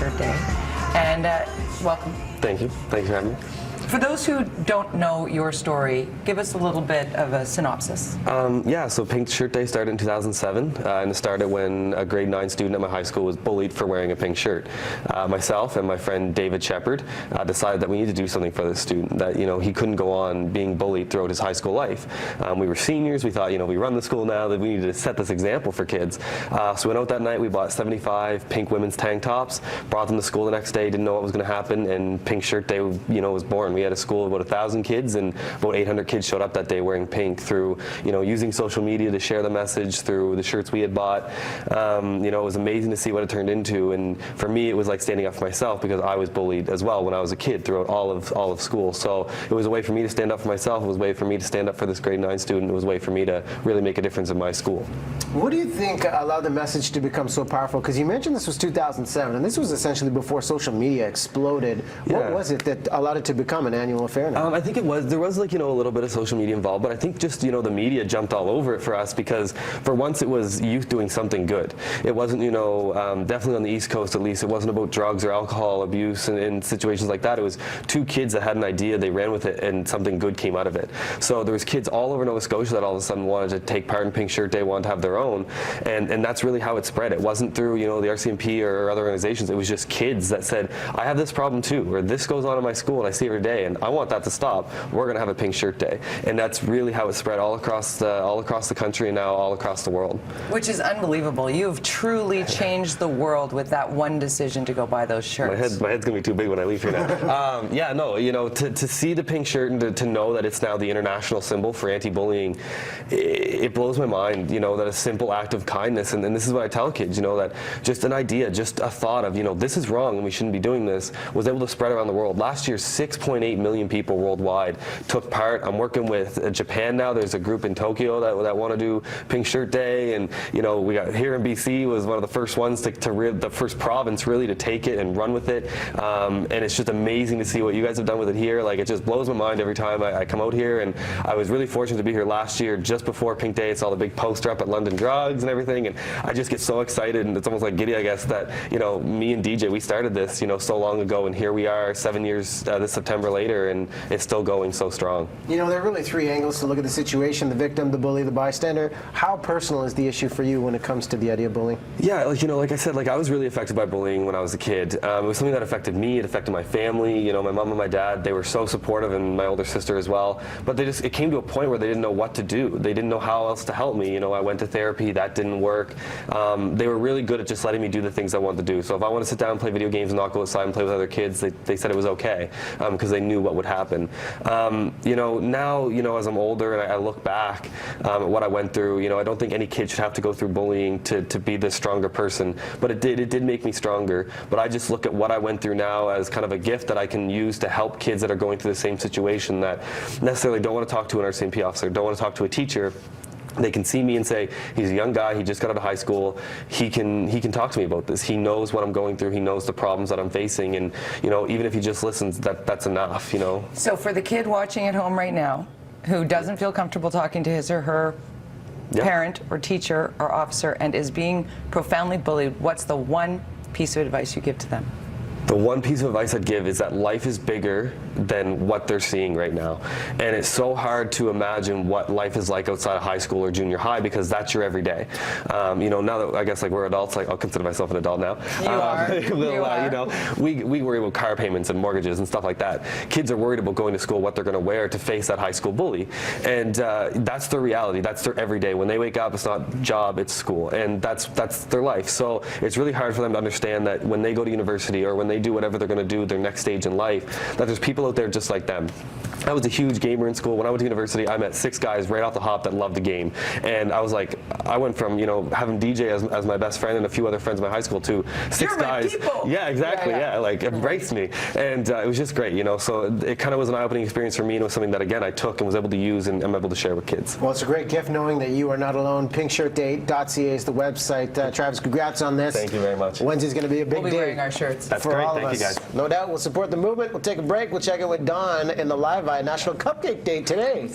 Shirt Day. And welcome. Thank you. Thanks for having me. For those who don't know your story, give us a little bit of a synopsis. Yeah, so Pink Shirt Day started in 2007, and it started when a grade 9 student at my high school was bullied for wearing a pink shirt. Myself and my friend David Shepard decided that we need to do something for this student, that he couldn't go on being bullied throughout his high school life. We were seniors, we thought we run the school now, that we needed to set this example for kids. So we went out that night, we bought 75 pink women's tank tops, brought them to school the next day, didn't know what was going to happen, and Pink Shirt Day was born. We had a school of about 1,000 kids, and about 800 kids showed up that day wearing pink through using social media to share the message through the shirts we had bought. It was amazing to see what it turned into, and for me it was like standing up for myself, because I was bullied as well when I was a kid throughout all of school. So it was a way for me to stand up for myself, it was a way for me to stand up for this grade 9 student, it was a way for me to really make a difference in my school. What do you think allowed the message to become so powerful? Because you mentioned this was 2007, and this was essentially before social media exploded. What was it that allowed it to become an annual affair now? I think there was a little bit of social media involved, but I think just the media jumped all over it for us, because for once it was youth doing something good. It wasn't definitely on the East Coast at least, it wasn't about drugs or alcohol abuse and situations like that. It was two kids that had an idea, they ran with it, and something good came out of it. So there was kids all over Nova Scotia that all of a sudden wanted to take part in Pink Shirt Day, wanted to have their own, and that's really how it spread. It wasn't through the RCMP or other organizations. It was just kids that said, I have this problem too, or this goes on in my school and I see it every day and I want that to stop. We're going to have a Pink Shirt Day, and that's really how it spread all across the country and now all across the world. Which is unbelievable. You've truly changed the world with that one decision to go buy those shirts. My head's going to be too big when I leave here now. To see the pink shirt and to know that it's now the international symbol for anti-bullying, it blows my mind. That a simple act of kindness, and this is what I tell kids. That just an idea, just a thought of this is wrong and we shouldn't be doing this, was able to spread around the world. Last year, 6.8 million people worldwide took part. I'm working with Japan now. There's a group in Tokyo that want to do Pink Shirt Day, and we got here in BC was one of the first ones the first province really to take it and run with it, and it's just amazing to see what you guys have done with it here. Like, it just blows my mind every time I come out here, and I was really fortunate to be here last year just before Pink Day. I saw the big poster up at London Drugs and everything, and I just get so excited, and it's almost like giddy, I guess, that me and DJ, we started this so long ago, and here we are 7 years this September later, and it's still going so strong. There are really three angles to look at the situation: the victim, the bully, the bystander. How personal is the issue for you when it comes to the idea of bullying? Yeah, like I said, I was really affected by bullying when I was a kid. It was something that affected me, it affected my family. My mom and my dad, they were so supportive, and my older sister as well, but it came to a point where they didn't know what to do. They didn't know how else to help me. I went to therapy, that didn't work. They were really good at just letting me do the things I wanted to do. So if I want to sit down and play video games and not go outside and play with other kids, they said it was okay, because they knew what would happen. Now, as I'm older and I look back at what I went through, I don't think any kid should have to go through bullying to be this stronger person, but it did make me stronger. But I just look at what I went through now as kind of a gift that I can use to help kids that are going through the same situation, that necessarily don't want to talk to an RCMP officer, don't want to talk to a teacher. They can see me and say, he's a young guy, he just got out of high school, he can talk to me about this, he knows what I'm going through, he knows the problems that I'm facing, and even if he just listens, that's enough. So for the kid watching at home right now who doesn't feel comfortable talking to his or her parent or teacher or officer and is being profoundly bullied, what's the one piece of advice you give to them? The one piece of advice I'd give is that life is bigger than what they're seeing right now. And it's so hard to imagine what life is like outside of high school or junior high, because that's your everyday. Now that I guess we're adults, I'll consider myself an adult now. You are. We worry about car payments and mortgages and stuff like that. Kids are worried about going to school, what they're going to wear to face that high school bully. And that's their reality. That's their everyday. When they wake up, it's not job, it's school. And that's their life. So it's really hard for them to understand that when they go to university or when they do whatever they're going to do, their next stage in life, that there's people out there just like them. I was a huge gamer in school. When I went to university, I met 6 guys right off the hop that loved the game. And I was like, I went from, having DJ as my best friend and a few other friends in my high school to 6 guys. People. Yeah, exactly. Yeah, embraced me. And it was just great, So it kind of was an eye-opening experience for me, and it was something that, again, I took and was able to use and I'm able to share with kids. Well, it's a great gift knowing that you are not alone. PinkShirtDay.ca is the website. Travis, congrats on this. Thank you very much. Wednesday's going to be a big day. We'll be wearing our shirts. That's for great. all of Thank us. you guys. No doubt. We'll support the movement. We'll take a break. We'll check in with Don in the Live Eye National Cupcake Day today.